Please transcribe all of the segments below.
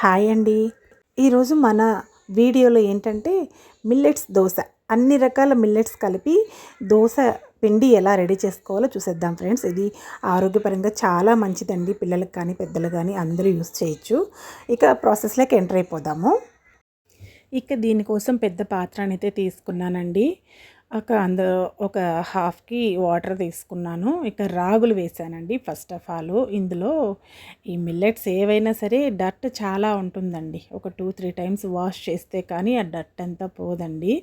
Hi అండి. ఈరోజు మన వీడియోలో ఏంటంటే మిల్లెట్స్ దోశ, అన్ని రకాల మిల్లెట్స్ కలిపి దోశ పిండి ఎలా రెడీ చేసుకోవాలో చూసేద్దాం ఫ్రెండ్స్. ఇది ఆరోగ్యపరంగా చాలా మంచిదండి. పిల్లలకు కానీ పెద్దలు కానీ అందరూ యూస్ చేయొచ్చు. ఇక ప్రాసెస్లోకి ఎంటర్ అయిపోదాము. ఇక దీనికోసం పెద్ద పాత్రనైతే తీసుకున్నానండి. అందులో ఒక హాఫ్కి వాటర్ తీసుకున్నాను. ఇక రాగులు వేసానండి. ఫస్ట్ ఆఫ్ ఆల్ ఇందులో ఈ మిల్లెట్స్ ఏవైనా సరే డర్ట్ చాలా ఉంటుందండి. ఒక 2-3 టైమ్స్ వాష్ చేస్తే కానీ ఆ డర్ట్ అంతా పోదండి.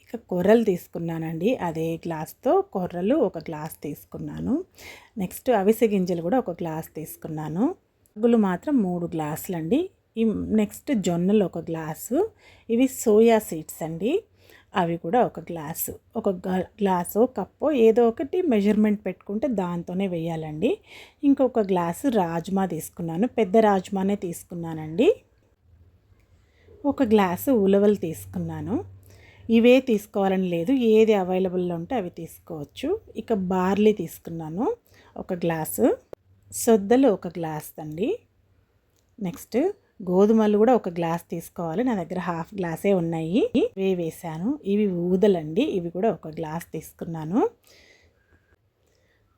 ఇక కొర్రలు తీసుకున్నానండి. అదే గ్లాస్తో కొర్రలు ఒక గ్లాస్ తీసుకున్నాను. నెక్స్ట్ అవిసె గింజలు కూడా ఒక గ్లాస్ తీసుకున్నాను. రాగులు మాత్రం 3 గ్లాసులండి. నెక్స్ట్ జొన్నలు ఒక గ్లాసు. ఇవి సోయా సీడ్స్ అండి. అవి కూడా ఒక గ్లాసు. ఒక గ్లాసు కప్పో ఏదో ఒకటి మెజర్మెంట్ పెట్టుకుంటే దాంతోనే వేయాలండి. ఇంకొక గ్లాసు రాజ్మా తీసుకున్నాను. పెద్ద రాజ్మానే తీసుకున్నానండి. ఒక గ్లాసు ఉలవలు తీసుకున్నాను. ఇవే తీసుకోవాలని లేదు, ఏది అవైలబుల్లో ఉంటే అవి తీసుకోవచ్చు. ఇక బార్లీ తీసుకున్నాను ఒక గ్లాసు. సొద్దలు ఒక గ్లాస్ అండి. నెక్స్ట్ గోధుమలు కూడా ఒక గ్లాస్ తీసుకోవాలి. నా దగ్గర హాఫ్ గ్లాసే ఉన్నాయి. ఇవే వేసాను. ఇవి ఊదలండి. ఇవి కూడా ఒక గ్లాస్ తీసుకున్నాను.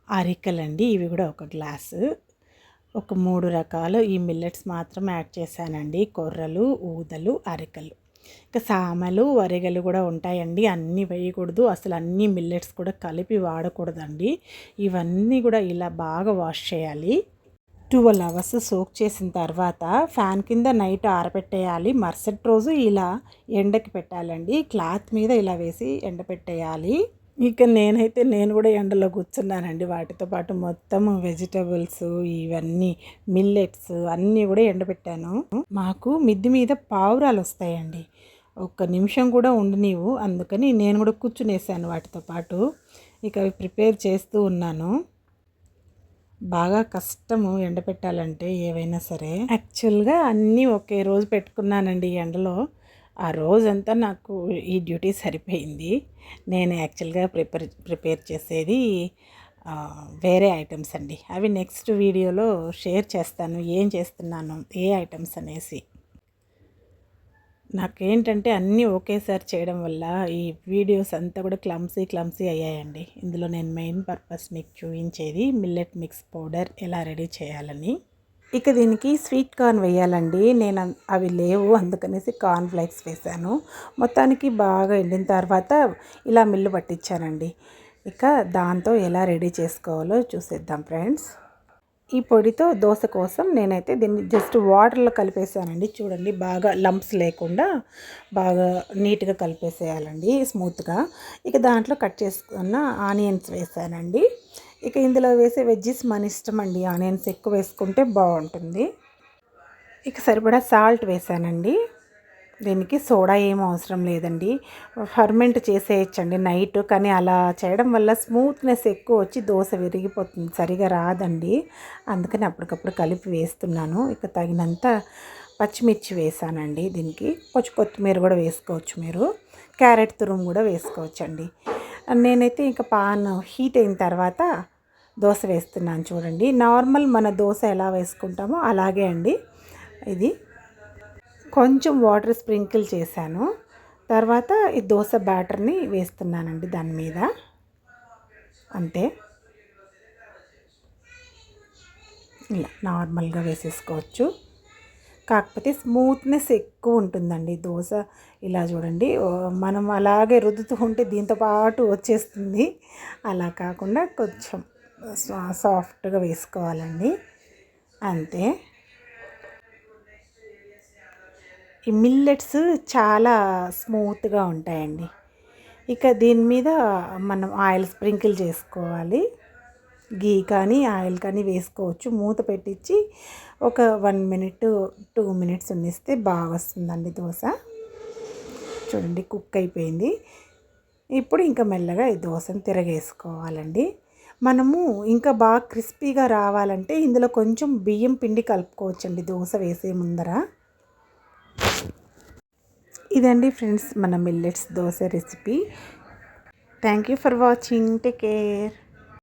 అరికలండి. ఇవి కూడా ఒక గ్లాసు. ఒక 3 రకాలు ఈ మిల్లెట్స్ మాత్రం యాడ్ చేశానండి. కొర్రలు, ఊదలు, అరికలు. ఇక సామలు, వరిగలు కూడా ఉంటాయండి. అన్నీ వేయకూడదు. అసలు అన్ని మిల్లెట్స్ కూడా కలిపి వాడకూడదండి. ఇవన్నీ కూడా ఇలా బాగా వాష్ చేయాలి. 12 అవర్స్ సోక్ చేసిన తర్వాత ఫ్యాన్ కింద నైట్ ఆరబెట్టేయాలి. మరుసటి రోజు ఇలా ఎండకి పెట్టాలండి. క్లాత్ మీద ఇలా వేసి ఎండపెట్టేయాలి. ఇక నేను కూడా ఎండలో కూర్చున్నానండి. వాటితో పాటు మొత్తం వెజిటబుల్స్, ఇవన్నీ మిల్లెట్స్ అన్నీ కూడా ఎండబెట్టాను. మాకు మిద్ది మీద పావురాలు వస్తాయండి. ఒక్క నిమిషం కూడా ఉండనివ్వు. అందుకని నేను కూడా కూర్చునేసాను వాటితో పాటు. ఇక అవి ప్రిపేర్ చేస్తూ ఉన్నాను. బాగా కష్టము ఎండపెట్టాలంటే ఏవైనా సరే. యాక్చువల్గా అన్నీ ఒకే రోజు పెట్టుకున్నానండి ఎండలో. ఆ రోజంతా నాకు ఈ డ్యూటీ సరిపోయింది. నేను యాక్చువల్గా ప్రిపేర్ చేసేది వేరే ఐటమ్స్ అండి. అవి నెక్స్ట్ వీడియోలో షేర్ చేస్తాను, ఏం చేస్తున్నాను, ఏ ఐటమ్స్ అనేసి. నాకేంటంటే అన్నీ ఒకేసారి చేయడం వల్ల ఈ వీడియోస్ అంతా కూడా క్లమ్సీ అయ్యాయండి. ఇందులో నేను మెయిన్ పర్పస్ మీకు చూపించేది మిల్లెట్ మిక్స్ పౌడర్ ఎలా రెడీ చేయాలని. ఇక దీనికి స్వీట్ కార్న్ వేయాలండి. నేను అవి లేవు, అందుకనేసి కార్న్ ఫ్లేక్స్ వేసాను. మొత్తానికి బాగా ఎండిన తర్వాత ఇలా మిల్లు పట్టించానండి. ఇక దాంతో ఎలా రెడీ చేసుకోవాలో చూసేద్దాం ఫ్రెండ్స్. ఈ పొడితో దోశ కోసం నేనైతే దీన్ని జస్ట్ వాటర్లో కలిపేసానండి. చూడండి, బాగా లంప్స్ లేకుండా బాగా నీట్గా కలిపేసేయాలండి స్మూత్గా. ఇక దాంట్లో కట్ చేసుకున్న ఆనియన్స్ వేసానండి. ఇక ఇందులో వేసే వెజ్జెస్ మన ఇష్టం అండి. ఆనియన్స్ ఎక్కువ వేసుకుంటే బాగుంటుంది. ఇక సరిపడా సాల్ట్ వేసానండి. దీనికి సోడా ఏం అవసరం లేదండి. ఫర్మెంట్ చేసేయచ్చండి నైట్. కానీ అలా చేయడం వల్ల స్మూత్నెస్ ఎక్కువ వచ్చి దోశ విరిగిపోతుంది, సరిగా రాదండి. అందుకని అప్పటికప్పుడు కలిపి వేస్తున్నాను. ఇక తగినంత పచ్చిమిర్చి వేసానండి. దీనికి కొంచెం కొత్తిమీర కూడా వేసుకోవచ్చు మీరు. క్యారెట్ తురుము కూడా వేసుకోవచ్చండి. నేనైతే ఇంకా పాన్ హీట్ అయిన తర్వాత దోశ వేస్తున్నాను. చూడండి, నార్మల్ మన దోశ ఎలా వేసుకుంటామో అలాగే అండి. ఇది కొంచెం వాటర్ స్ప్రింకిల్ చేశాను. తర్వాత ఈ దోశ బ్యాటర్ని వేస్తున్నానండి దాని మీద. అంతే, ఇలా నార్మల్గా వేసేసుకోవచ్చు. కాకపోతే స్మూత్నెస్ ఎక్కువ ఉంటుందండి దోశ. ఇలా చూడండి, మనం అలాగే రుద్దుతూ ఉంటే దీంతో పాటు వచ్చేస్తుంది. అలా కాకుండా కొంచెం సాఫ్ట్గా వేసుకోవాలండి. అంతే. ఈ మిల్లెట్స్ చాలా స్మూత్గా ఉంటాయండి. ఇక దీని మీద మనం ఆయిల్ స్ప్రింకిల్ చేసుకోవాలి. గీ కానీ ఆయిల్ కానీ వేసుకోవచ్చు. మూత పెట్టించి ఒక 1 మినిట్ 2 మినిట్స్ ఉండిస్తే బాగా వస్తుందండి దోశ. చూడండి, కుక్ అయిపోయింది. ఇప్పుడు ఇంకా మెల్లగా ఈ దోశను తిరగేసుకోవాలండి. మనము ఇంకా బాగా క్రిస్పీగా రావాలంటే ఇందులో కొంచెం బియ్యం పిండి కలుపుకోవచ్చండి దోశ వేసే ముందర. ఇదండి ఫ్రెండ్స్ మన millets dosa recipe. Thank you for watching. Take care.